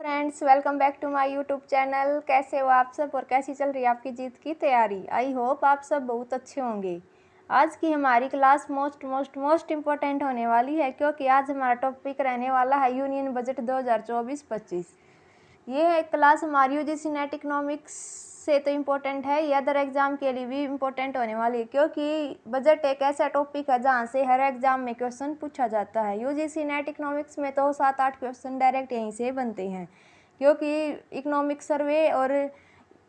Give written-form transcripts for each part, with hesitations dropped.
Friends, welcome back to my YouTube channel. कैसे हो आप सब और कैसी चल रही है आपकी जीत की तैयारी। आई होप आप सब बहुत अच्छे होंगे। आज की हमारी क्लास मोस्ट इम्पोर्टेंट होने वाली है, क्योंकि आज हमारा टॉपिक रहने वाला है यूनियन बजट 2024-25। ये क्लास हमारी यूजीसी नेट इकोनॉमिक्स से तो इम्पोर्टेंट है, ये अदर एग्जाम के लिए भी इम्पोर्टेंट होने वाली है, क्योंकि बजट एक ऐसा टॉपिक है जहाँ से हर एग्जाम में क्वेश्चन पूछा जाता है। यूजीसी नेट इकोनॉमिक्स में तो 7-8 क्वेश्चन डायरेक्ट यहीं से बनते हैं, क्योंकि इकोनॉमिक सर्वे और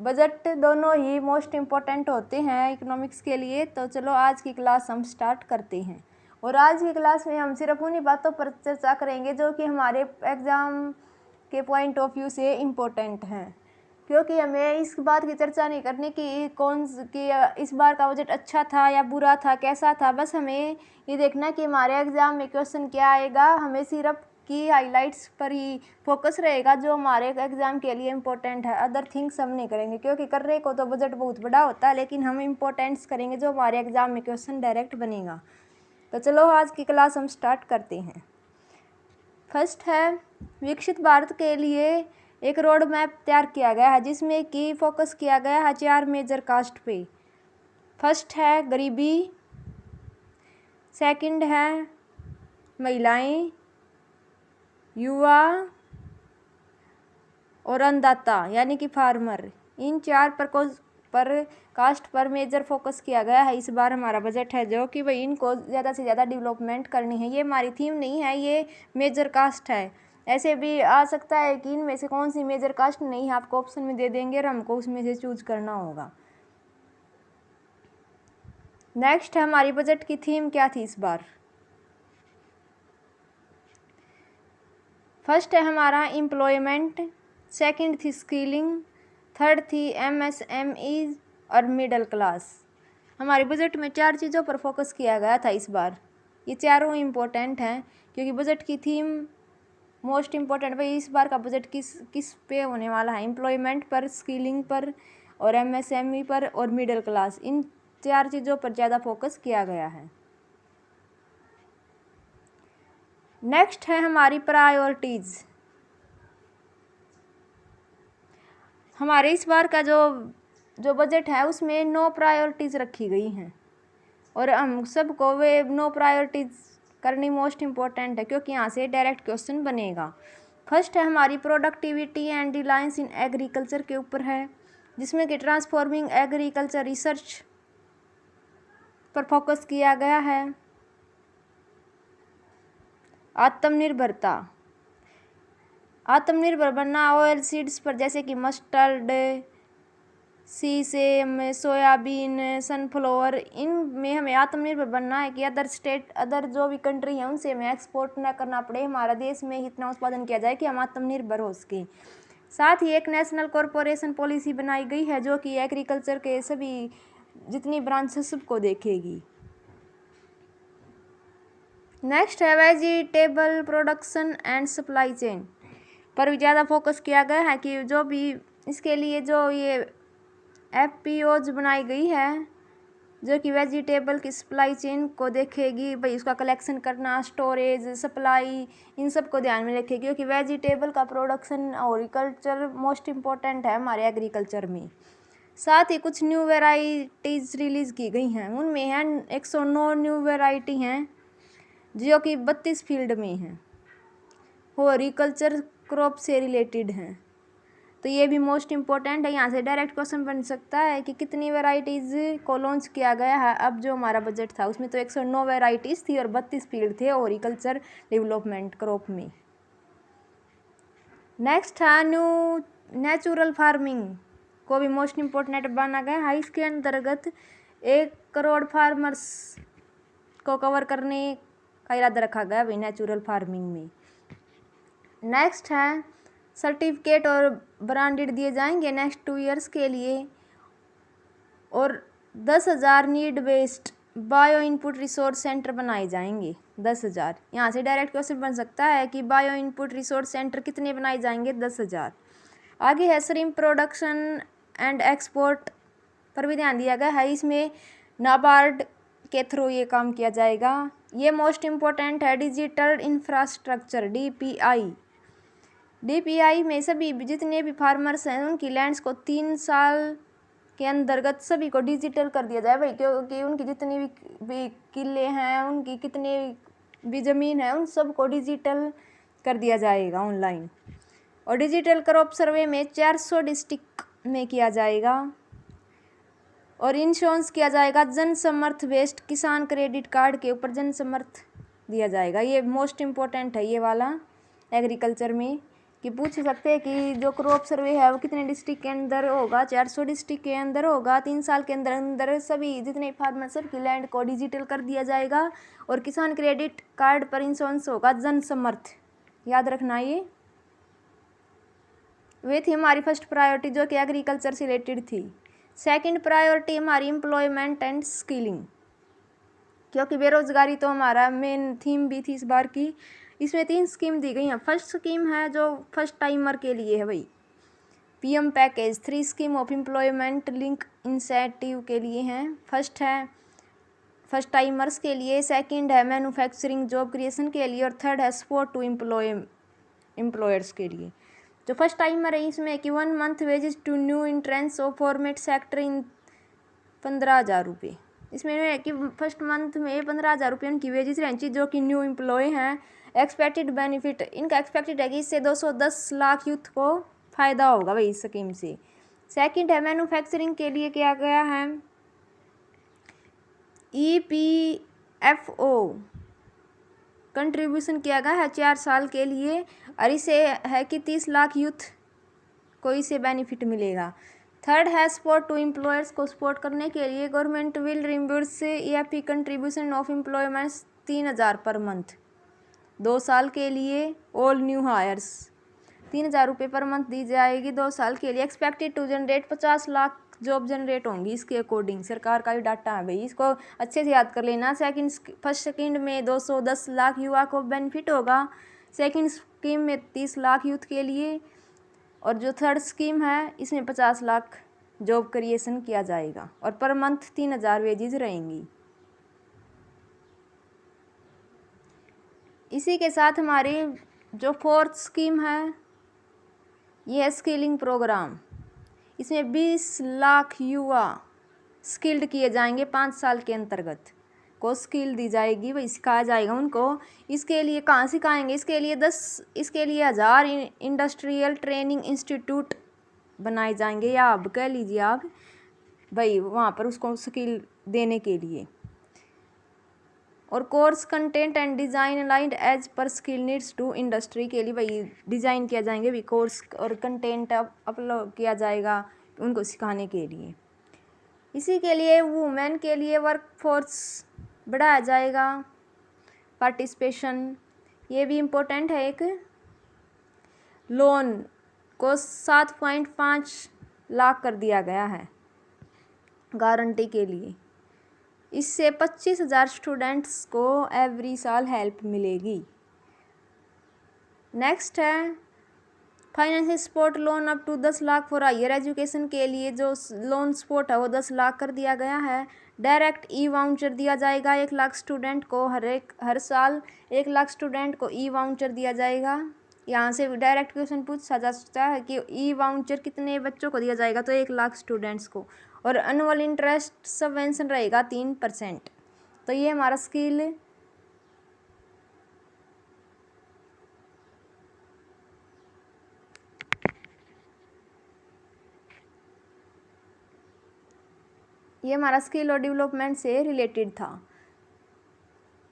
बजट दोनों ही मोस्ट इम्पोर्टेंट होते हैं इकोनॉमिक्स के लिए। तो चलो आज की क्लास हम स्टार्ट करते हैं। और आज की क्लास में हम सिर्फ उन्हीं बातों पर चर्चा करेंगे जो कि हमारे एग्ज़ाम के पॉइंट ऑफ व्यू से इम्पोर्टेंट हैं, क्योंकि हमें इस बात की चर्चा नहीं करनी कि इस बार का बजट अच्छा था या बुरा था, कैसा था। बस हमें ये देखना कि हमारे एग्ज़ाम में क्वेश्चन क्या आएगा। हमें सिर्फ की हाइलाइट्स पर ही फोकस रहेगा जो हमारे एग्ज़ाम के लिए इम्पोर्टेंट है। अदर थिंग्स हम नहीं करेंगे, क्योंकि करने को तो बजट बहुत बड़ा होता है, लेकिन हम इम्पोर्टेंट्स करेंगे जो हमारे एग्ज़ाम में क्वेश्चन डायरेक्ट बनेगा। तो चलो आज की क्लास हम स्टार्ट करते हैं। फर्स्ट है, विकसित भारत के लिए एक रोड मैप तैयार किया गया है, जिसमें कि फोकस किया गया है 4 मेजर कास्ट पे। फर्स्ट है गरीबी, सेकंड है महिलाएं, युवा और अन्नदाता यानी कि फार्मर। इन 4 पर कास्ट पर मेजर फोकस किया गया है। इस बार हमारा बजट है जो कि भाई इनको ज़्यादा से ज़्यादा डेवलपमेंट करनी है। ये हमारी थीम नहीं है, ये मेजर कास्ट है। ऐसे भी आ सकता है कि इनमें से कौन सी मेजर कास्ट नहीं है, आपको ऑप्शन में दे देंगे और हमको उसमें से चूज करना होगा। नेक्स्ट है, हमारी बजट की थीम क्या थी इस बार। फर्स्ट है हमारा एम्प्लॉयमेंट, सेकंड थी स्किलिंग, थर्ड थी एमएसएमई और मिडिल क्लास। हमारे बजट में 4 चीज़ों पर फोकस किया गया था इस बार। ये चारों इम्पोर्टेंट हैं, क्योंकि बजट की थीम मोस्ट इम्पोर्टेंट। भाई इस बार का बजट किस पे होने वाला है, एम्प्लॉयमेंट पर, स्किलिंग पर और एमएसएमई पर और मिडिल क्लास। इन 4 चीज़ों पर ज़्यादा फोकस किया गया है। नेक्स्ट है हमारी प्रायोरिटीज़। हमारे इस बार का जो बजट है उसमें 9 प्रायोरिटीज़ रखी गई हैं, और हम सबको वे 9 प्रायोरिटीज़ करनी मोस्ट इम्पोर्टेंट है, क्योंकि यहाँ से डायरेक्ट क्वेश्चन बनेगा। फर्स्ट है हमारी productivity and Reliance in agriculture के ऊपर है, जिसमें कि ट्रांसफॉर्मिंग एग्रीकल्चर रिसर्च पर फोकस किया गया है। आत्मनिर्भर बनना ऑयल सीड्स पर, जैसे कि मस्टर्ड, सीसेम, सोयाबीन, सनफ्लावर, इनमें हमें आत्मनिर्भर बनना है कि अदर जो भी कंट्री है उनसे हमें एक्सपोर्ट ना करना पड़े, हमारा देश में इतना उत्पादन किया जाए कि हम आत्मनिर्भर हो सकें। साथ ही एक नेशनल कॉरपोरेशन पॉलिसी बनाई गई है जो कि एग्रीकल्चर के सभी जितनी ब्रांचेस सबको देखेगी। नेक्स्ट है vegetable production and supply chain पर भी ज़्यादा फोकस किया गया है, कि जो भी इसके लिए जो ये एफपीओज बनाई गई है जो कि वेजिटेबल की सप्लाई चेन को देखेगी। भाई उसका कलेक्शन करना, स्टोरेज, सप्लाई, इन सब को ध्यान में रखेगी, क्योंकि वेजिटेबल का प्रोडक्शन हॉर्टिकल्चर मोस्ट इम्पोर्टेंट है हमारे एग्रीकल्चर में। साथ ही कुछ न्यू वेराइटीज़ रिलीज़ की गई हैं, उनमें हैं 109 न्यू वेराइटी हैं जो कि 32 फील्ड में हैं, हॉर्टिकल्चर क्रॉप से रिलेटेड हैं। तो ये भी मोस्ट इम्पोर्टेंट है, यहाँ से डायरेक्ट क्वेश्चन बन सकता है कि कितनी वेराइटीज़ को लॉन्च किया गया है। अब जो हमारा बजट था उसमें तो 109 वेराइटीज़ थी और 32 फील्ड थे हॉर्टिकल्चर डेवलपमेंट क्रॉप में। नेक्स्ट है नेचुरल फार्मिंग को भी मोस्ट इम्पोर्टेंट माना गया है। इसके अंतर्गत 1 करोड़ फार्मर्स को कवर करने का इरादा रखा गया है नेचुरल फार्मिंग में। नेक्स्ट है सर्टिफिकेट और ब्रांडेड दिए जाएंगे नेक्स्ट 2 ईयर्स के लिए, और 10,000 need based bio input resource centre बनाए जाएंगे। 10,000, यहाँ से डायरेक्ट क्वेश्चन बन सकता है कि बायो इनपुट रिसोर्स सेंटर कितने बनाए जाएंगे। 10,000। आगे है श्रिम्प प्रोडक्शन एंड एक्सपोर्ट पर भी ध्यान दिया गया है, इसमें नाबार्ड के थ्रू ये काम किया जाएगा। ये मोस्ट इम्पोर्टेंट है। डिजिटल इंफ्रास्ट्रक्चर DPI DPI में सभी जितने भी फार्मर्स हैं उनकी लैंड्स को 3 साल के अंतर्गत सभी को डिजिटल कर दिया जाए भाई, क्योंकि उनकी जितनी भी किले हैं, उनकी कितनी भी ज़मीन है, उन सब को डिजिटल कर दिया जाएगा ऑनलाइन। और डिजिटल क्रॉप सर्वे में 400 डिस्ट्रिक्ट में किया जाएगा। और इंश्योरेंस किया जाएगा जन समर्थ बेस्ड किसान क्रेडिट कार्ड के ऊपर जन समर्थ दिया जाएगा। ये मोस्ट इम्पोर्टेंट है ये वाला एग्रीकल्चर में, कि पूछ सकते हैं कि जो क्रॉप सर्वे है वो कितने डिस्ट्रिक्ट के अंदर होगा। 400 डिस्ट्रिक्ट के अंदर होगा। 3 साल के अंदर अंदर सभी जितने फार्मर सब की लैंड को डिजिटल कर दिया जाएगा। और किसान क्रेडिट कार्ड पर इंश्योरेंस होगा जन समर्थ, याद रखना ये। वे थी हमारी फर्स्ट प्रायोरिटी जो कि एग्रीकल्चर से रिलेटेड थी। सेकंड प्रायोरिटी हमारी एम्प्लॉयमेंट एंड स्किलिंग, क्योंकि बेरोजगारी तो हमारा मेन थीम भी थी इस बार की। इसमें 3 स्कीम दी गई हैं। फर्स्ट स्कीम है जो फर्स्ट टाइमर के लिए है भाई, PM package. 3 scheme of employment link incentive के लिए हैं। फर्स्ट है फर्स्ट टाइमर्स के लिए, सेकंड है मैन्युफैक्चरिंग जॉब क्रिएशन के लिए, और थर्ड है सपोर्ट टू एम्प्लॉयर्स के लिए। जो फर्स्ट टाइमर है इसमें कि 1 month wages to new entrance of formal sector in 15,000 रुपये। इसमें है कि फर्स्ट मंथ में 15,000 रुपये उनकी वेजेस रहेंगी जो कि न्यू एम्प्लॉय हैं। एक्सपेक्टेड बेनिफिट इनका एक्सपेक्टेड है कि इससे 210 लाख यूथ को फ़ायदा होगा भाई इस स्कीम से। सेकंड है मैन्युफैक्चरिंग के लिए किया गया है EPFO कंट्रीब्यूशन किया गया है 4 साल के लिए, और इसे है कि 30 लाख यूथ को इसे बेनिफिट मिलेगा। थर्ड है सपोर्ट टू एम्प्लॉयर्स को सपोर्ट करने के लिए government will reimburse EFP contribution of employments 3,000 per month 2 साल के लिए। ऑल न्यू हायर्स 3,000 रुपये पर मंथ दी जाएगी 2 साल के लिए। Expected to generate 50 lakh job generate होंगी इसके अकॉर्डिंग। सरकार का भी डाटा है भाई, इसको अच्छे से याद कर लेना। फर्स्ट सेकंड में 210 लाख युवा को बेनिफिट होगा। सेकंड स्कीम में 30 लाख यूथ के लिए, और जो थर्ड स्कीम है इसमें 50 लाख जॉब क्रिएशन किया जाएगा, और पर मंथ 3,000 वेजेस रहेंगी। इसी के साथ हमारी जो फोर्थ स्कीम है ये है स्किलिंग प्रोग्राम। इसमें 20 लाख युवा स्किल्ड किए जाएंगे 5 साल के अंतर्गत को स्किल दी जाएगी, वही सिखाया जाएगा उनको। इसके लिए कहाँ सिखाएंगे, इसके लिए 1000 इंडस्ट्रियल ट्रेनिंग इंस्टीट्यूट बनाए जाएंगे, या अब कह लीजिए आप भाई वहाँ पर उसको स्किल देने के लिए। और course content and design aligned as per skill needs to industry के लिए भाई डिज़ाइन किया जाएंगे भी कोर्स, और कंटेंट अपलोड किया जाएगा उनको सिखाने के लिए। इसी के लिए वुमेन के लिए वर्क फोर्स बढ़ाया जाएगा, पार्टिसिपेशन ये भी इम्पोर्टेंट है। एक लोन को 7.5 लाख कर दिया गया है गारंटी के लिए। इससे 25,000 स्टूडेंट्स को एवरी साल हेल्प मिलेगी। नेक्स्ट है financial support loan up to 10 lakh for higher education के लिए जो लोन सपोर्ट है वो 10 लाख कर दिया गया है। डायरेक्ट वाउचर दिया जाएगा 1 लाख स्टूडेंट को, हर साल 1 लाख स्टूडेंट को वाउचर दिया जाएगा। यहाँ से डायरेक्ट क्वेश्चन पूछा जा सकता है कि वाउचर कितने बच्चों को दिया जाएगा, तो 1 लाख स्टूडेंट्स को। और एनुअल इंटरेस्ट सबवेंशन रहेगा 3%। तो ये हमारा स्किल और डेवलपमेंट से रिलेटेड था।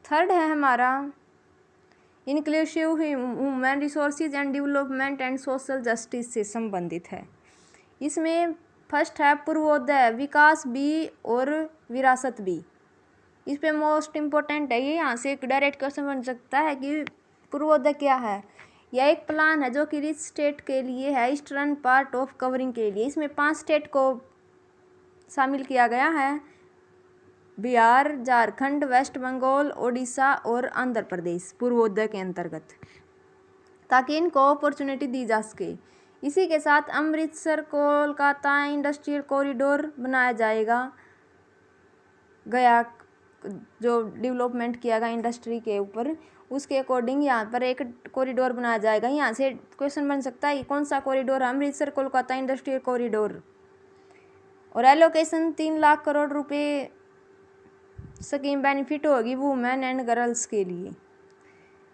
थर्ड है हमारा inclusive human resources and development and social justice से संबंधित है। इसमें फर्स्ट है पूर्वोदय विकास बी और विरासत बी। इस पे मोस्ट इम्पोर्टेंट है ये, यहाँ से एक डायरेक्ट क्वेश्चन बन सकता है कि पूर्वोदय क्या है। यह एक प्लान है जो कि रिच स्टेट के लिए है, ईस्टर्न पार्ट ऑफ कवरिंग के लिए। इसमें 5 स्टेट को शामिल किया गया है, बिहार, झारखंड, वेस्ट बंगाल, उड़ीसा और आंध्र प्रदेश पूर्वोदय के अंतर्गत, ताकि इनको अपॉर्चुनिटी दी जा सके। इसी के साथ अमृतसर कोलकाता इंडस्ट्रियल कॉरिडोर बनाया जाएगा, गया जो डेवलपमेंट किया गया इंडस्ट्री के ऊपर। उसके अकॉर्डिंग यहाँ पर एक कॉरिडोर बनाया जाएगा। यहाँ से क्वेश्चन बन सकता है कि कौन सा कॉरिडोर है, अमृतसर कोलकाता इंडस्ट्रियल कॉरिडोर। और एलोकेशन 3 लाख करोड़ रुपए स्कीम बेनिफिट होगी वुमेन एंड गर्ल्स के लिए।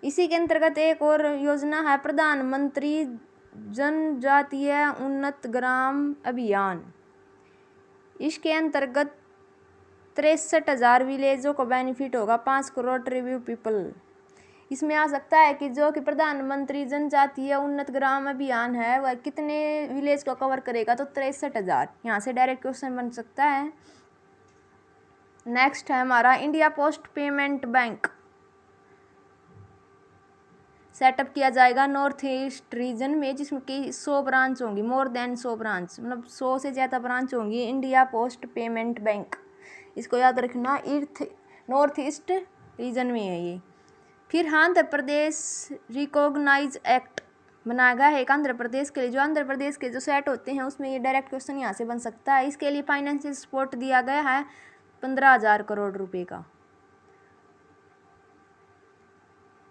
इसी के अंतर्गत एक और योजना है प्रधानमंत्री जनजातीय उन्नत ग्राम अभियान। इसके अंतर्गत 63,000 विलेजों को बेनिफिट होगा, 5 करोड़ ट्राइबल पीपल। इसमें आ सकता है कि जो कि प्रधानमंत्री जनजातीय उन्नत ग्राम अभियान है वह कितने विलेज को कवर करेगा, तो 63,000। यहाँ से डायरेक्ट क्वेश्चन बन सकता है। नेक्स्ट है हमारा India post payment bank setup किया जाएगा नॉर्थ ईस्ट रीजन में, जिसमें कि 100 ब्रांच होंगी, मोर देन 100 ब्रांच, मतलब 100 से ज़्यादा ब्रांच होंगी इंडिया पोस्ट पेमेंट बैंक। इसको याद रखना, नॉर्थ ईस्ट रीजन में है ये। फिर आंध्र प्रदेश रिकॉग्नाइज एक्ट बनाया गया है एक आंध्र प्रदेश के लिए। जो आंध्र प्रदेश के जो सेट होते हैं उसमें ये डायरेक्ट क्वेश्चन यहाँ से बन सकता है। इसके लिए फाइनेंशियल सपोर्ट दिया गया है 15,000 करोड़ रुपए का।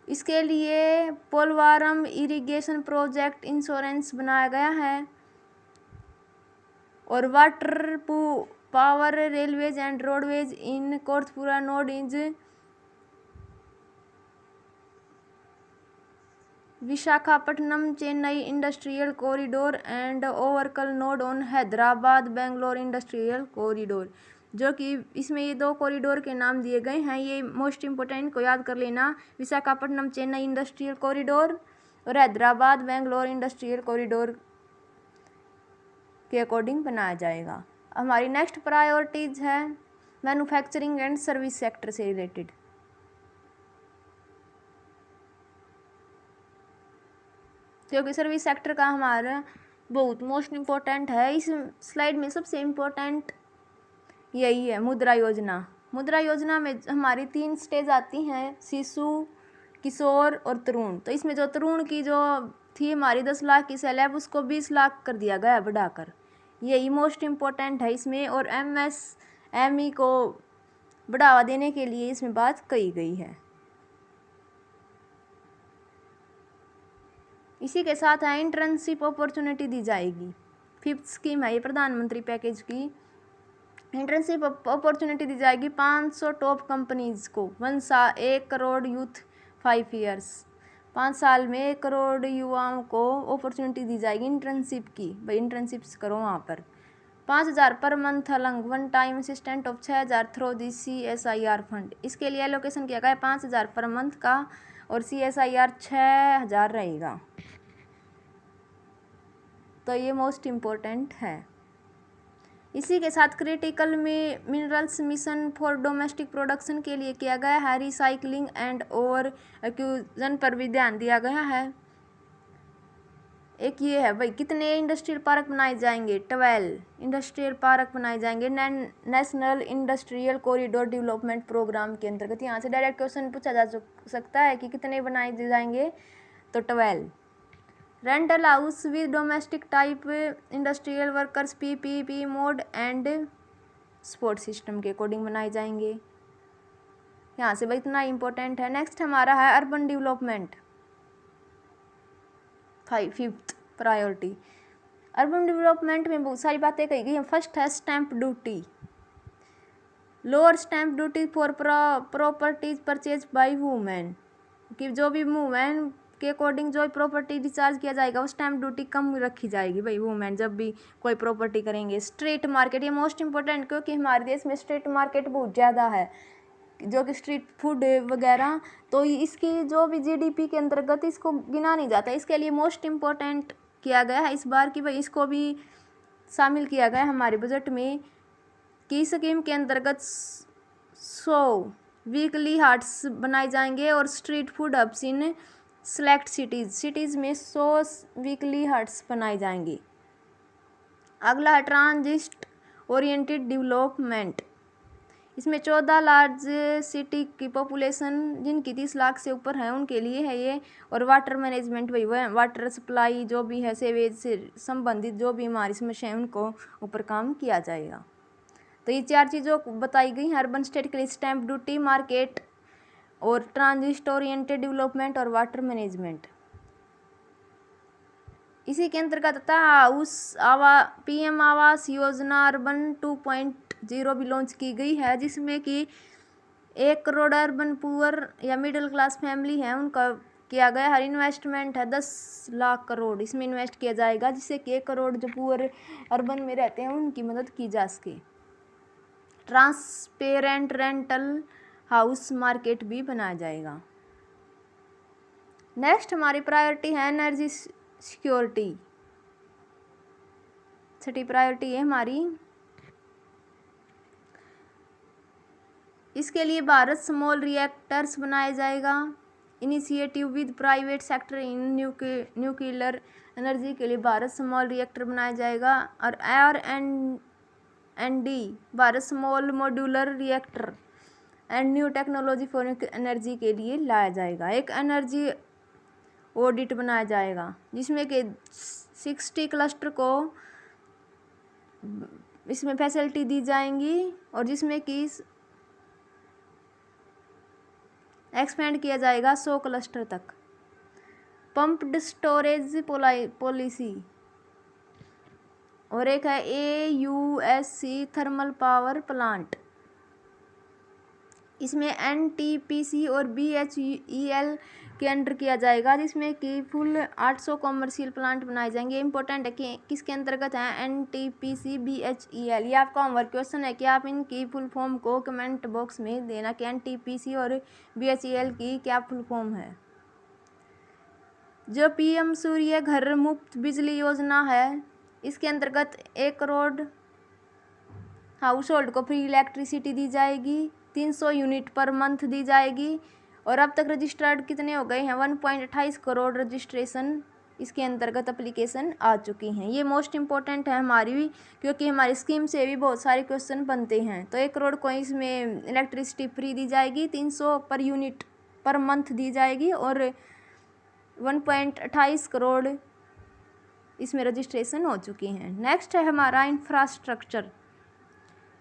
इसके लिए पोलवारम इरिगेशन प्रोजेक्ट इंश्योरेंस बनाया गया है। और water power railways and roadways in Kothapura node is Visakhapatnam Chennai industrial corridor and Orvakal node on Hyderabad Bangalore industrial corridor. जो कि इसमें ये 2 कॉरिडोर के नाम दिए गए हैं, ये मोस्ट इम्पोर्टेंट को याद कर लेना। विशाखापट्टनम चेन्नई इंडस्ट्रियल कॉरिडोर और हैदराबाद बेंगलोर इंडस्ट्रियल कॉरिडोर के अकॉर्डिंग बनाया जाएगा। हमारी नेक्स्ट प्रायोरिटीज है मैन्युफैक्चरिंग एंड सर्विस सेक्टर से रिलेटेड। क्योंकि सर्विस सेक्टर का हमारा बहुत मोस्ट इम्पोर्टेंट है। इस स्लाइड में सबसे इम्पोर्टेंट यही है मुद्रा योजना। मुद्रा योजना में हमारी 3 स्टेज आती हैं, शिशु, किशोर और तरुण। तो इसमें जो तरुण की जो थी हमारी 10 लाख की स्लैब, उसको 20 लाख कर दिया गया बढ़ाकर, यही मोस्ट इम्पोर्टेंट है इसमें। और MSME को बढ़ावा देने के लिए इसमें बात कही गई है। इसी के साथ है इंटर्नशिप अपॉर्चुनिटी दी जाएगी। 5th स्कीम है ये प्रधानमंत्री पैकेज की। इंटर्नशिप अपॉर्चुनिटी दी जाएगी 500 टॉप कंपनीज को। 1 करोड़ यूथ 5 ईयर्स, 5 साल में 1 करोड़ युवाओं को अपॉर्चुनिटी दी जाएगी इंटर्नशिप की। भाई इंटर्नशिप्स करो वहाँ पर। 5,000 per month along one time assistant of 6,000 through the CSIR fund. इसके लिए एलोकेशन किया गया है 5,000 पर मंथ का और CSIR 6,000 रहेगा। तो ये मोस्ट इम्पोर्टेंट है। इसी के साथ क्रिटिकल में minerals mission for domestic production के लिए किया गया है रिसाइकलिंग एंड ओवर एक्यूजन पर भी ध्यान दिया गया है। एक ये है भाई कितने इंडस्ट्रियल पार्क बनाए जाएंगे, 12 इंडस्ट्रियल पार्क बनाए जाएंगे national industrial corridor development programme के अंतर्गत। यहाँ से डायरेक्ट क्वेश्चन पूछा जा सकता है कि कितने बनाए जाएंगे, तो 12। Rental house with domestic type industrial workers PPP mode and support system के अकॉर्डिंग बनाए जाएंगे। यहाँ से भाई इतना इम्पोर्टेंट है। नेक्स्ट हमारा है urban development, 5th priority. Urban development में बहुत सारी बातें कही गई हैं। फर्स्ट है stamp duty, lower stamp duty for properties purchase by women, कि जो भी वुमेन के अकॉर्डिंग जो प्रॉपर्टी डिस्चार्ज किया जाएगा वो स्टैंप ड्यूटी कम रखी जाएगी भाई वुमेन जब भी कोई प्रॉपर्टी करेंगे। स्ट्रीट मार्केट, ये मोस्ट इम्पोर्टेंट क्योंकि हमारे देश में स्ट्रीट मार्केट बहुत ज़्यादा है, जो कि स्ट्रीट फूड वगैरह, तो इसकी जो भी GDP के अंतर्गत इसको गिना नहीं जाता। इसके लिए मोस्ट इम्पोर्टेंट किया गया है इस बार कि भाई इसको भी शामिल किया गया है हमारे बजट में कि स्कीम के अंतर्गत 100 वीकली हाट्स बनाए जाएंगे और स्ट्रीट फूड हब्स इन सेलेक्ट सिटीज़ में 100 वीकली हट्स बनाए जाएंगे। अगला है ट्रांजिट ओरिएंटेड डेवलपमेंट। इसमें 14 लार्ज सिटी की पॉपुलेशन जिनकी 30 लाख से ऊपर है उनके लिए है ये। और वाटर मैनेजमेंट, वही वाटर सप्लाई जो भी है, सेवेज से संबंधित जो भी हमारी समस्या है उनको ऊपर काम किया जाएगा। तो ये 4 चीज़ों बताई गई हैं अर्बन स्टेट के लिए। स्टैंप ड्यूटी, मार्केट और ट्रांजिट ओरिएंटेड डेवलपमेंट और वाटर मैनेजमेंट। इसी के अंतर्गत पीएम आवास योजना अर्बन 2.0 भी लॉन्च की गई है, जिसमें कि 1 करोड़ अर्बन पुअर या मिडिल क्लास फैमिली है उनका किया गया। हर इन्वेस्टमेंट है 10 लाख करोड़ इसमें इन्वेस्ट किया जाएगा, जिससे कि 1 करोड़ जो पुअर अर्बन में रहते हैं उनकी मदद की जा सके। ट्रांसपेरेंट रेंटल हाउस मार्केट भी बनाया जाएगा। नेक्स्ट हमारी प्रायोरिटी है एनर्जी सिक्योरिटी। छठी प्रायोरिटी है हमारी, इसके लिए भारत स्मॉल रिएक्टर्स बनाया जाएगा। Initiative with private sector in nuclear energy के लिए भारत स्मॉल रिएक्टर बनाया जाएगा। और R&D Bharat small modular reactor and new technology for energy के लिए लाया जाएगा। एक एनर्जी ऑडिट बनाया जाएगा, जिसमें कि 60 क्लस्टर को इसमें फैसिलिटी दी जाएंगी और जिसमें कि एक्सपेंड किया जाएगा 100 क्लस्टर तक। पंप्ड स्टोरेज पॉलिसी और एक है AUSC थर्मल पावर प्लांट। इसमें NTPC और BHEL के अंडर किया जाएगा, जिसमें कि फुल 800 कॉमर्शियल प्लांट बनाए जाएंगे। इंपॉर्टेंट है कि किसके अंतर्गत है NTPC BHEL। ये आपका होमवर्क क्वेश्चन है कि आप इनकी फुल फॉर्म को कमेंट बॉक्स में देना कि NTPC और BHEL की क्या फुल फॉर्म है। जो PM सूर्य घर मुफ्त बिजली योजना है, इसके अंतर्गत 1 करोड़ हाउस होल्ड को फ्री इलेक्ट्रिसिटी दी जाएगी, 300 यूनिट पर मंथ दी जाएगी। और अब तक रजिस्टर्ड कितने हो गए हैं 1.28 करोड़ रजिस्ट्रेशन इसके अंतर्गत एप्लीकेशन आ चुकी हैं। ये मोस्ट इम्पोर्टेंट है हमारी भी, क्योंकि हमारी स्कीम से भी बहुत सारे क्वेश्चन बनते हैं। तो 1 करोड़ को इसमें इलेक्ट्रिसिटी फ्री दी जाएगी, 300 पर यूनिट पर मंथ दी जाएगी और 1.28 करोड़ इसमें रजिस्ट्रेशन हो चुकी हैं। नेक्स्ट है हमारा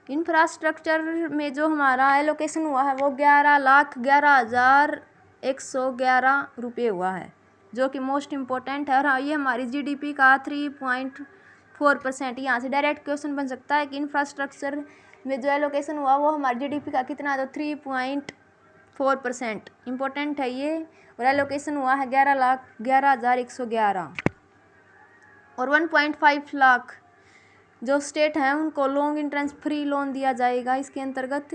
इंफ्रास्ट्रक्चर में जो हमारा एलोकेशन हुआ है वो 11,11,111 रुपये हुआ है, जो कि मोस्ट इम्पोर्टेंट है। और ये हमारी GDP का 3.4%। यहाँ से डायरेक्ट क्वेश्चन बन सकता है कि इंफ्रास्ट्रक्चर में जो एलोकेशन हुआ वो हमारी GDP का कितना है, तो 3.4% इम्पोर्टेंट है ये। और एलोकेशन हुआ है 11,11,111 और 1.5 लाख जो स्टेट हैं उनको लॉन्ग इंट्रेंस फ्री लोन दिया जाएगा इसके अंतर्गत।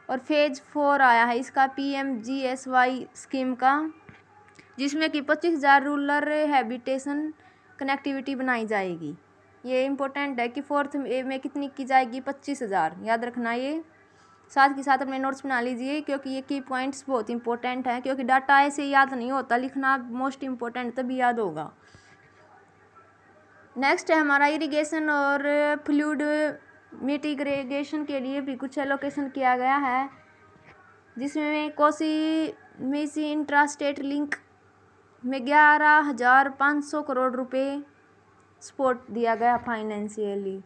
और फेज 4 आया है इसका PMGSY स्कीम का, जिसमें कि 25,000 रूरल हैबिटेशन कनेक्टिविटी बनाई जाएगी। ये इम्पोर्टेंट है कि 4th में कितनी की जाएगी, 25,000, याद रखना ये। साथ के साथ अपने नोट्स बना लीजिए, क्योंकि ये की पॉइंट्स बहुत इंपॉर्टेंट हैं, क्योंकि डाटा ऐसे याद नहीं होता, लिखना मोस्ट इम्पोर्टेंट तभी याद होगा। नेक्स्ट है हमारा इरिगेशन और फ्लूइड मिटिगेशन के लिए भी कुछ एलोकेशन किया गया है, जिसमें कोसी मेसी इंट्रास्टेट लिंक में 11,500 करोड़ रुपए सपोर्ट दिया गया financially.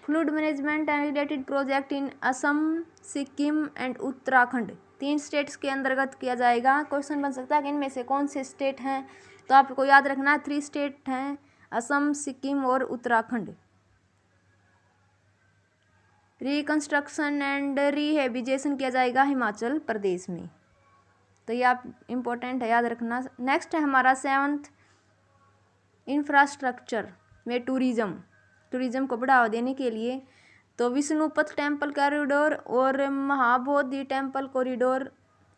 Fluid management and related project in Assam, Sikkim and Uttarakhand 3 states के अंतर्गत किया जाएगा। क्वेश्चन बन सकता है कि इनमें से कौन से स्टेट हैं, तो आपको याद रखना 3 स्टेट हैं, असम, सिक्किम और उत्तराखंड। रिकंस्ट्रक्शन एंड रिहेबिलिटेशन किया जाएगा हिमाचल प्रदेश में। तो ये आप इम्पोर्टेंट है, याद रखना। नेक्स्ट है हमारा 7th इंफ्रास्ट्रक्चर में टूरिज्म को बढ़ावा देने के लिए तो विष्णुपथ टेम्पल कॉरिडोर और महाबोधि टेम्पल कॉरिडोर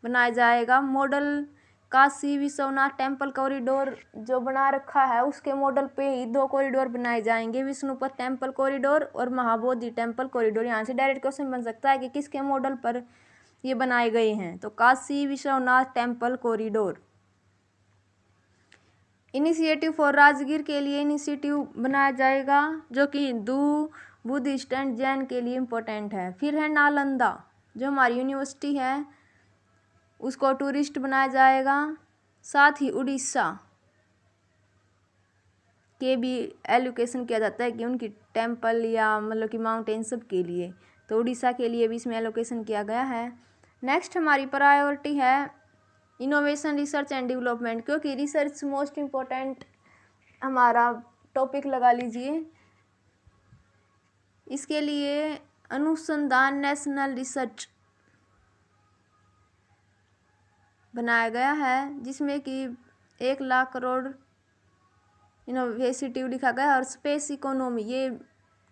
बनाया जाएगा। Model Kashi Vishwanath temple corridor जो बना रखा है उसके मॉडल पे ही 2 कॉरिडोर बनाए जाएंगे, विष्णुपथ टेम्पल कॉरिडोर और महाबोधि टेम्पल कॉरिडोर। यहाँ से डायरेक्ट क्वेश्चन बन सकता है कि किसके मॉडल पर ये बनाए गए हैं, तो Kashi Vishwanath temple corridor. Initiative for Rajgir के लिए इनिशिएटिव बनाया जाएगा, जो कि हिंदू, बुद्धिस्ट एंड जैन के लिए इम्पोर्टेंट है। फिर है नालंदा, जो हमारी यूनिवर्सिटी है, उसको टूरिस्ट बनाया जाएगा। साथ ही उड़ीसा के भी एलोकेशन किया जाता है कि उनकी टेम्पल या मतलब कि माउंटेन सब के लिए, तो उड़ीसा के लिए भी इसमें एलोकेशन किया गया है। नेक्स्ट हमारी प्रायोरिटी है इनोवेशन, रिसर्च एंड डेवलपमेंट, क्योंकि रिसर्च मोस्ट इम्पोर्टेंट हमारा टॉपिक लगा लीजिए। इसके लिए अनुसंधान नेशनल रिसर्च बनाया गया है, जिसमें कि 1,00,000 करोड़ इनोवेटिव लिखा गया है। और स्पेस इकोनॉमी ये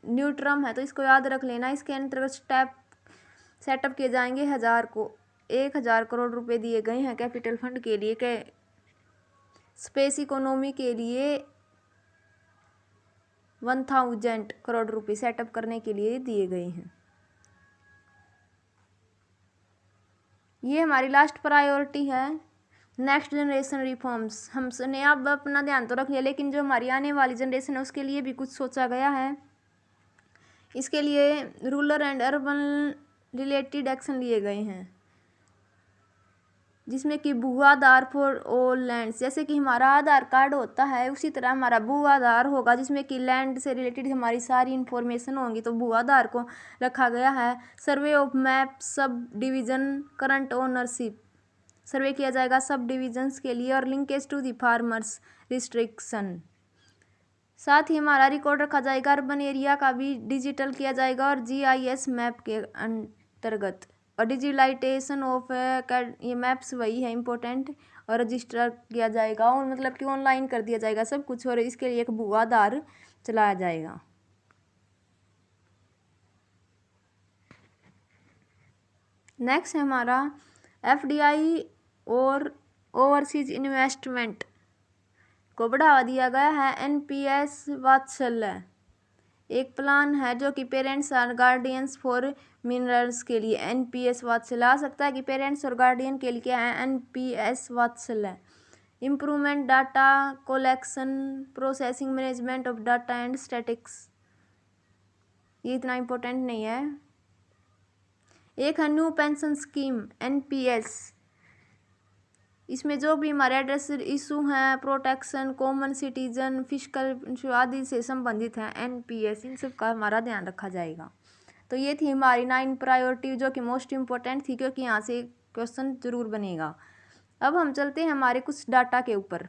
न्यू टर्म है, तो इसको याद रख लेना। इसके अंतर्गत स्टेप सेटअप किए जाएंगे। 1,000 करोड़ रुपए दिए गए हैं कैपिटल फंड के लिए। के स्पेस इकोनॉमी के लिए 1,000 करोड़ रुपए सेटअप करने के लिए दिए गए हैं। ये हमारी लास्ट प्रायोरिटी है। नेक्स्ट जनरेशन रिफॉर्म्स, हमने अब अपना ध्यान तो रख लिया, लेकिन जो हमारी आने वाली जनरेशन है उसके लिए भी कुछ सोचा गया है। इसके लिए rural and urban related action लिए गए हैं, जिसमें कि भू आधार फॉर ऑल लैंड, जैसे कि हमारा आधार कार्ड होता है उसी तरह हमारा भू आधार होगा, जिसमें कि लैंड से रिलेटेड हमारी सारी इन्फॉर्मेशन होंगी। तो भू आधार को रखा गया है। Survey of map sub division current ownership, survey किया जाएगा सब डिविजन्स के लिए। और linkage to the farmers restriction, साथ ही हमारा रिकॉर्ड रखा जाएगा। अर्बन एरिया का भी डिजिटल किया जाएगा और GIS मैप के अंतर्गत। और डिजिटलाइजेशन ऑफ ये मैप्स वही है इम्पोर्टेंट, और रजिस्टर किया जाएगा, और मतलब कि ऑनलाइन कर दिया जाएगा सब कुछ। और इसके लिए एक भू आधार चलाया जाएगा। नेक्स्ट है हमारा FDI और ओवरसीज इन्वेस्टमेंट को बढ़ावा दिया गया है। NPS वात्सल्य एक प्लान है जो कि पेरेंट्स और गार्डियंस फॉर मिनरल्स के लिए NPS वात्सल्य आ सकता है कि पेरेंट्स और गार्डियन के लिए क्या है NPS वात्सल्य। Improvement data collection processing management of data and statics, ये इतना इम्पोर्टेंट नहीं है। एक है न्यू पेंशन स्कीम NPS, इसमें जो भी हमारे एड्रेस इशू हैं, प्रोटेक्शन, कॉमन सिटीजन, फिजिकल आदि से संबंधित हैं NPS, इन सब का हमारा ध्यान रखा जाएगा। तो ये थी हमारी 9 प्रायोरिटी जो कि मोस्ट इम्पोर्टेंट थी, क्योंकि यहाँ से क्वेश्चन जरूर बनेगा। अब हम चलते हैं हमारे कुछ डाटा के ऊपर।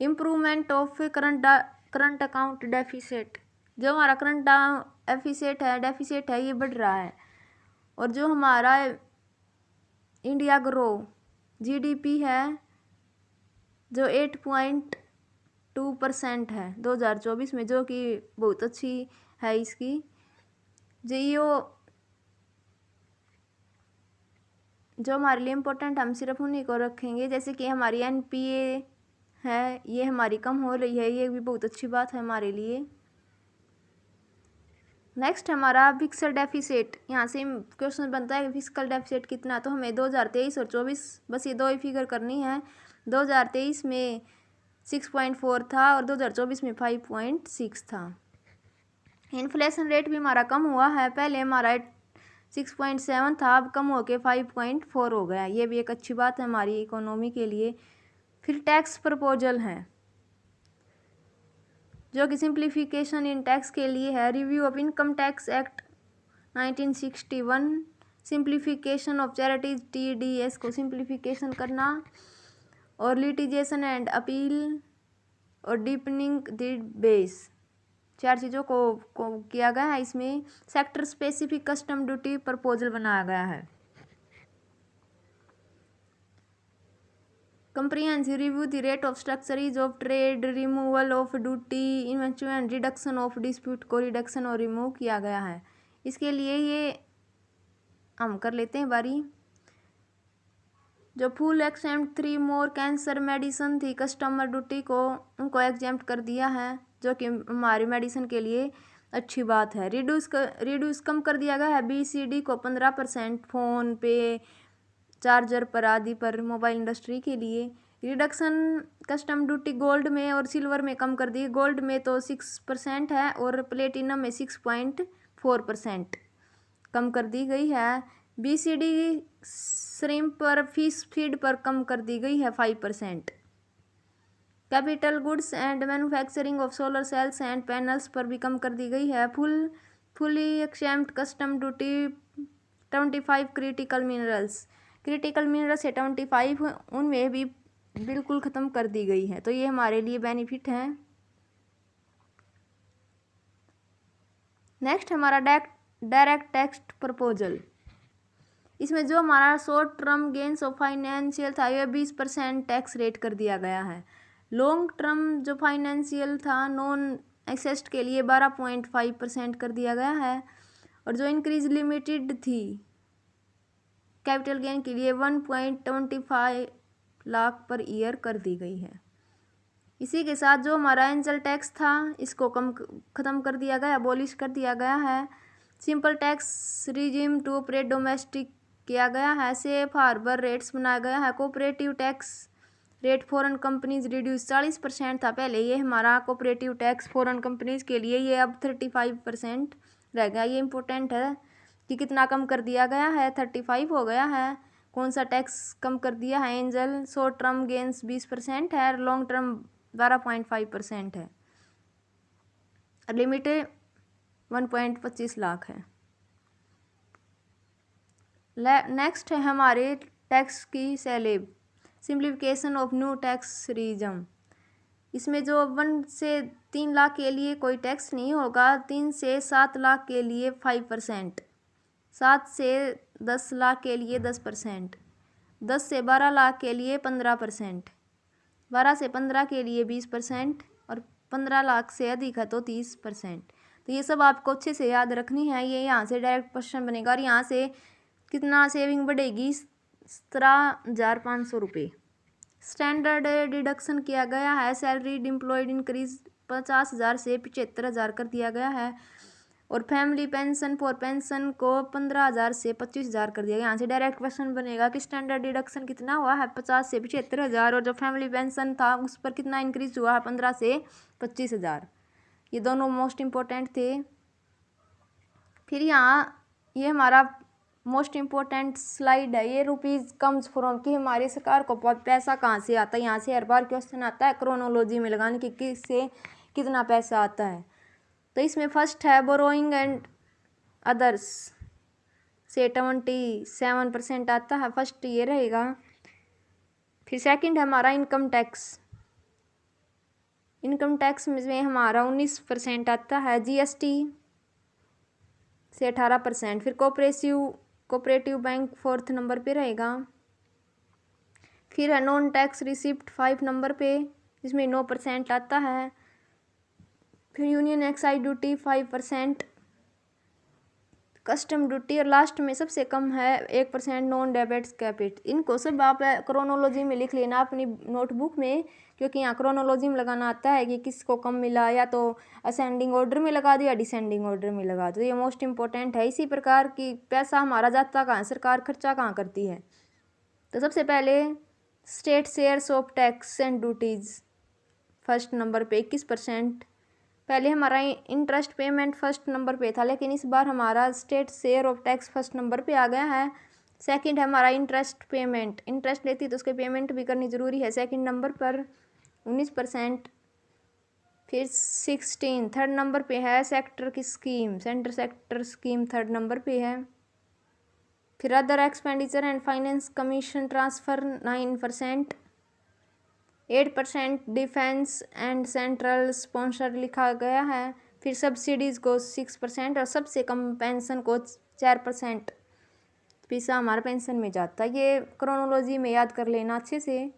Improvement of current account deficit, जो हमारा करंट डेफिसिट है ये बढ़ रहा है। और जो हमारा इंडिया ग्रो GDP है जो 8.2% है 2024 में, जो कि बहुत अच्छी है इसकी। जो हमारे लिए इम्पोर्टेंट हम सिर्फ उन्हीं को रखेंगे, जैसे कि हमारी NPA है ये हमारी कम हो रही है, ये भी बहुत अच्छी बात है हमारे लिए। नेक्स्ट हमारा फिस्कल डेफिसिट, यहाँ से क्वेश्चन बनता है फिस्कल डेफिसिट कितना, तो हमें 2023 और 24 बस ये दो ही फिगर करनी है। 2023 में 6.4 था और 2024 में 5.6 था। इन्फ्लेशन रेट भी हमारा कम हुआ है, पहले हमारा 6.7 था, अब कम होके 5.4 हो गया, ये भी एक अच्छी बात है हमारी इकोनॉमी के लिए। फिर टैक्स प्रपोजल है जो कि सिंप्लीफिकेशन इन टैक्स के लिए है। Review of income tax act 1961, simplification of charities TDS को सिंप्लीफिकेशन करना, और लिटिगेशन एंड अपील और डीपनिंग द बेस, 4 चीज़ों को किया गया है। इसमें sector specific custom duty proposal बनाया गया है। Comprehensive review the rate of structures of trade, removal of duty, inventory and reduction of dispute को रिडक्शन और रिमूव किया गया है। इसके लिए ये हम कर लेते हैं बारी। जो फुल एक्सेम्प्ट 3 मोर कैंसर मेडिसिन थी कस्टमर ड्यूटी को, उनको एग्जेम्प्ट कर दिया है, जो कि हमारी मेडिसिन के लिए अच्छी बात है। रिड्यूस कम कर दिया गया है BCD को 15% फ़ोन पे, चार्जर पर आदि पर मोबाइल इंडस्ट्री के लिए। रिडक्शन कस्टम ड्यूटी गोल्ड में और सिल्वर में कम कर दी। गोल्ड में तो 6% है और प्लेटिनम में 6.4% कम कर दी गई है। BCD श्रिम्प पर, फिश फीड पर कम कर दी गई है 5%। Capital goods and manufacturing of solar cells and panels पर भी कम कर दी गई है। Fully exempt custom duty 25 critical minerals, critical minerals 75 उनमें भी बिल्कुल ख़त्म कर दी गई है, तो ये हमारे लिए बेनिफिट है। नेक्स्ट हमारा डायरेक्ट टैक्स प्रपोजल। इसमें जो हमारा short term gains of financial था ये 20% टैक्स रेट कर दिया गया है। लॉन्ग टर्म जो फाइनेंशियल था नॉन एक्सेस्ट के लिए 12.5% कर दिया गया है, और जो इंक्रीज लिमिटेड थी कैपिटल गेन के लिए 1.25 लाख पर ईयर कर दी गई है। इसी के साथ जो हमारा एंजल टैक्स था इसको ख़त्म कर दिया गया, अबॉलिश कर दिया गया है। Simple tax regime to operate domestic किया गया है। सेफ हार्बर रेट्स बनाया गया है। Cooperative tax rate foreign companies reduce 40% था पहले, ये हमारा कोऑपरेटिव टैक्स फॉरेन कंपनीज के लिए ये अब 35% रह गया। ये इम्पोर्टेंट है कि कितना कम कर दिया गया है, 35 हो गया है। कौन सा टैक्स कम कर दिया है? एंजल। शॉर्ट टर्म गेंस 20% है, लॉन्ग टर्म 12.5% है, लिमिट 1.25 लाख है। नेक्स्ट है हमारे टैक्स की slab, simplification of new tax regime. इसमें जो 1 से 3 लाख के लिए कोई टैक्स नहीं होगा, 3 से 7 लाख के लिए 5%, 7 से 10 लाख के लिए 10%, 10 से 12 लाख के लिए 15%, 12 से 15 के लिए 20%, और 15 लाख से अधिक है तो 30%। तो ये सब आपको अच्छे से याद रखनी है। ये यहाँ से डायरेक्ट क्वेश्चन बनेगा, और यहाँ से कितना सेविंग बढ़ेगी? 17,500 रुपये। स्टैंडर्ड डिडक्शन किया गया है। सैलरीड एम्प्लॉयड इंक्रीज 50,000 से 75,000 कर दिया गया है, और फैमिली पेंशन फॉर पेंशन को 15,000 से 25,000 कर दिया गया। यहाँ से डायरेक्ट क्वेश्चन बनेगा कि स्टैंडर्ड डिडक्शन कितना हुआ है? 50 से 75,000, और जो फैमिली पेंशन था उस पर कितना इंक्रीज हुआ है? 15 से 25,000। ये दोनों मोस्ट इम्पोर्टेंट थे। फिर यहाँ ये हमारा मोस्ट इम्पोर्टेंट स्लाइड है, ये रुपीज़ कम्स फ्रॉम, कि हमारी सरकार को पैसा कहाँ से आता है। यहाँ से हर बार क्वेश्चन आता है क्रोनोलॉजी में लगाने की, किससे कितना पैसा आता है। तो इसमें फर्स्ट है बोरोइंग एंड अदर्स से 27% आता है, फर्स्ट ये रहेगा। फिर सेकंड है हमारा इनकम टैक्स। इनकम टैक्स में हमारा 19% आता है। जीएसटी से 18%। फिर कोऑपरेटिव बैंक 4th नंबर पे रहेगा। फिर है नॉन टैक्स रिसिप्ट 5 नंबर पे, जिसमें 9% आता है। फिर union excise duty 5%, custom duty, और लास्ट में सबसे कम है 1% नॉन डेबिट्स कैपिट। इनको सब आप क्रोनोलॉजी में लिख लेना अपनी नोटबुक में, क्योंकि यहाँ क्रोनोलॉजी में लगाना आता है कि किसको कम मिला, या तो असेंडिंग ऑर्डर में लगा दो या डिसेंडिंग ऑर्डर में लगा दो। ये मोस्ट इंपॉर्टेंट है। इसी प्रकार की पैसा हमारा जाता कहाँ, सरकार खर्चा कहाँ करती है। तो सबसे पहले state shares of tax and duties first number पे 21%। पहले हमारा इंटरेस्ट पेमेंट फर्स्ट नंबर पे था, लेकिन इस बार हमारा state share of tax first number पे आ गया है। सेकंड है हमारा इंटरेस्ट पेमेंट, इंटरेस्ट लेती तो उसके पेमेंट भी करनी ज़रूरी है, सेकंड नंबर पर 19%। फिर 16 थर्ड नंबर पे है सेक्टर की scheme, centre sector scheme third number पे है। फिर other expenditure and finance commission transfer 9%, 8% defence and central sponsor लिखा गया है। फिर सब्सिडीज़ को 6%, और सबसे कम पेंशन को 4% पैसा हमारा पेंशन में जाता है। ये क्रोनोलॉजी में याद कर लेना अच्छे से।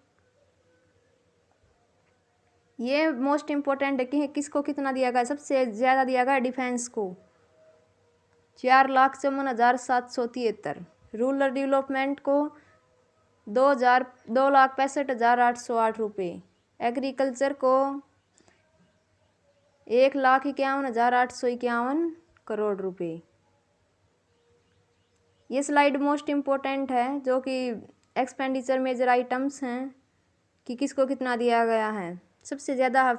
ये मोस्ट इम्पोर्टेंट है कि किसको कितना दिया गया। सबसे ज़्यादा दिया गया डिफेंस को 4,54,773, रूरल डेवलपमेंट को 2,65,808 रुपये, एग्रीकल्चर को 1,51,851 करोड़ रुपये। ये स्लाइड मोस्ट इम्पोर्टेंट है, जो कि एक्सपेंडिचर मेजर आइटम्स हैं कि किसको कितना दिया गया है। सबसे ज़्यादा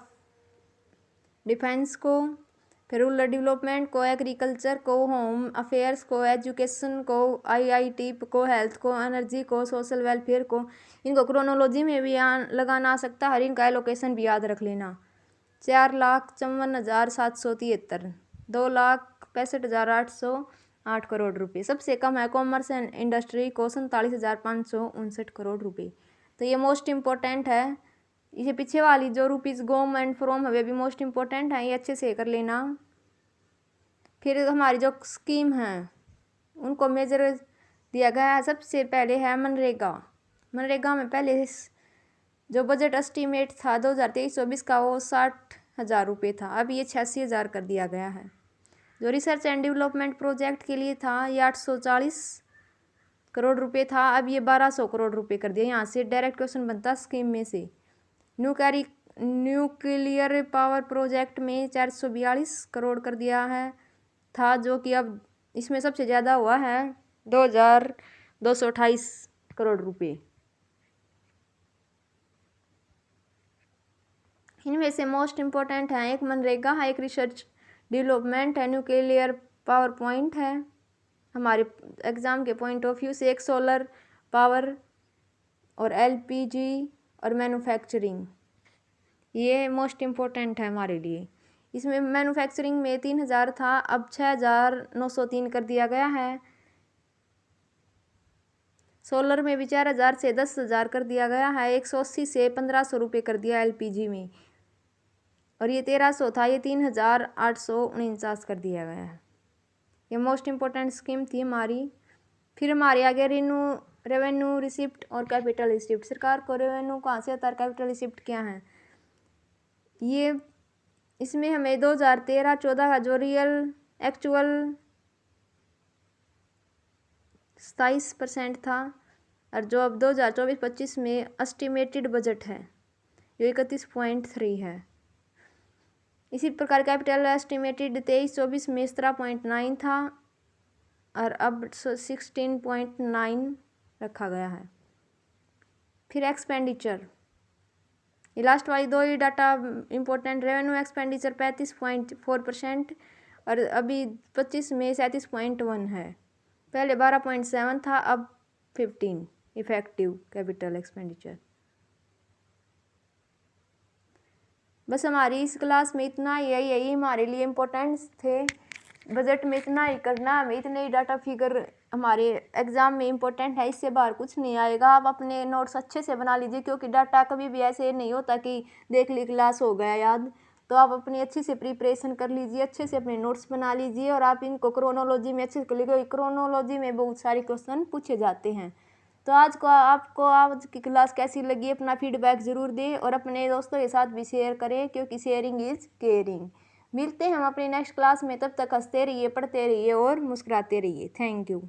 डिफेंस को, फिर रूरल डेवलपमेंट को, एग्रीकल्चर को, होम अफेयर्स को, एजुकेशन को, आईआईटी को, हेल्थ को, एनर्जी को, सोशल वेलफेयर को। इनको क्रोनोलॉजी में भी लगाना आ सकता है, इनका एलोकेशन भी याद रख लेना। 4,54,773, 2,65,800, 8 करोड़ रुपए। सबसे कम है कॉमर्स एंड इंडस्ट्री को 47,559 करोड़ रुपए। तो ये मोस्ट इम्पोर्टेंट है। इसे पीछे वाली जो रुपीज़ गोम एंड फ्रोम है वे भी मोस्ट इम्पोर्टेंट है, ये अच्छे से कर लेना। फिर हमारी जो स्कीम है उनको मेजर दिया गया है। सबसे पहले है मनरेगा। मनरेगा में पहले जो बजट एस्टीमेट था 2023-24 का वो 60,000 रुपये था, अब ये 86,000 कर दिया गया है। जो रिसर्च एंड डेवलपमेंट प्रोजेक्ट के लिए था ये 840 करोड़ रुपए था, अब ये 1200 करोड़ रुपए कर दिया। यहाँ से डायरेक्ट क्वेश्चन बनता स्कीम में से। न्यूक्लियर पावर प्रोजेक्ट में 442 करोड़ कर दिया है था, जो कि अब इसमें सबसे ज़्यादा हुआ है 2,228 करोड़ रुपए। इनमें से मोस्ट इम्पोर्टेंट है, एक मनरेगा है, एक रिसर्च डेवलपमेंट है, न्यूक्लियर पावर पॉइंट है हमारे एग्ज़ाम के पॉइंट ऑफ व्यू से, एक सोलर पावर और एलपीजी और मैन्युफैक्चरिंग, ये मोस्ट इम्पोर्टेंट है हमारे लिए। इसमें मैन्युफैक्चरिंग में 3,000 था, अब 6,903 कर दिया गया है। सोलर में भी 4,000 से 10,000 कर दिया गया है। 180 से 1,500 रुपये कर दिया एलपीजी में, और ये 1,300 था, ये 3,849 कर दिया गया है। ये मोस्ट इम्पोर्टेंट स्कीम थी हमारी। फिर हमारे आगे रेवेन्यू रिसिप्ट और कैपिटल रिसिप्ट। सरकार को रेवेन्यू कहाँ से आता है, कैपिटल रिसिप्ट क्या है, ये इसमें हमें 2013-14 का जो रियल एक्चुअल 27% था, और जो अब 2024-25 में एस्टिमेटेड बजट है जो 31.3 है। इसी प्रकार कैपिटल एस्टिमेटेड 23-24 में 17.9 था, और अब 16.9 रखा गया है। फिर एक्सपेंडिचर, ये लास्ट वाली दो ही डाटा इम्पोर्टेंट। रेवेन्यू एक्सपेंडिचर 35.4% और अभी 25 में 37.1 है। पहले 12.7 था, अब 15 इफेक्टिव कैपिटल एक्सपेंडिचर। बस हमारी इस क्लास में इतना ही है, यही हमारे लिए इम्पोर्टेंट्स थे। बजट में इतना ही करना, हमें इतने ही डाटा फिगर हमारे एग्ज़ाम में इम्पोर्टेंट है, इससे बाहर कुछ नहीं आएगा। आप अपने नोट्स अच्छे से बना लीजिए, क्योंकि डाटा कभी भी ऐसे नहीं होता कि देख ली क्लास हो गया याद। तो आप अपनी अच्छे से प्रिपरेशन कर लीजिए, अच्छे से अपने नोट्स बना लीजिए, और आप इनको क्रोनोलॉजी में अच्छे से कर लीजिए। क्रोनोलॉजी में बहुत सारे क्वेश्चन पूछे जाते हैं। तो आपको आज की क्लास कैसी लगी, अपना फीडबैक ज़रूर दें, और अपने दोस्तों के साथ भी शेयर करें, क्योंकि शेयरिंग इज़ केयरिंग। मिलते हैं हम अपनी नेक्स्ट क्लास में, तब तक हंसते रहिए, पढ़ते रहिए और मुस्कुराते रहिए। Thank you.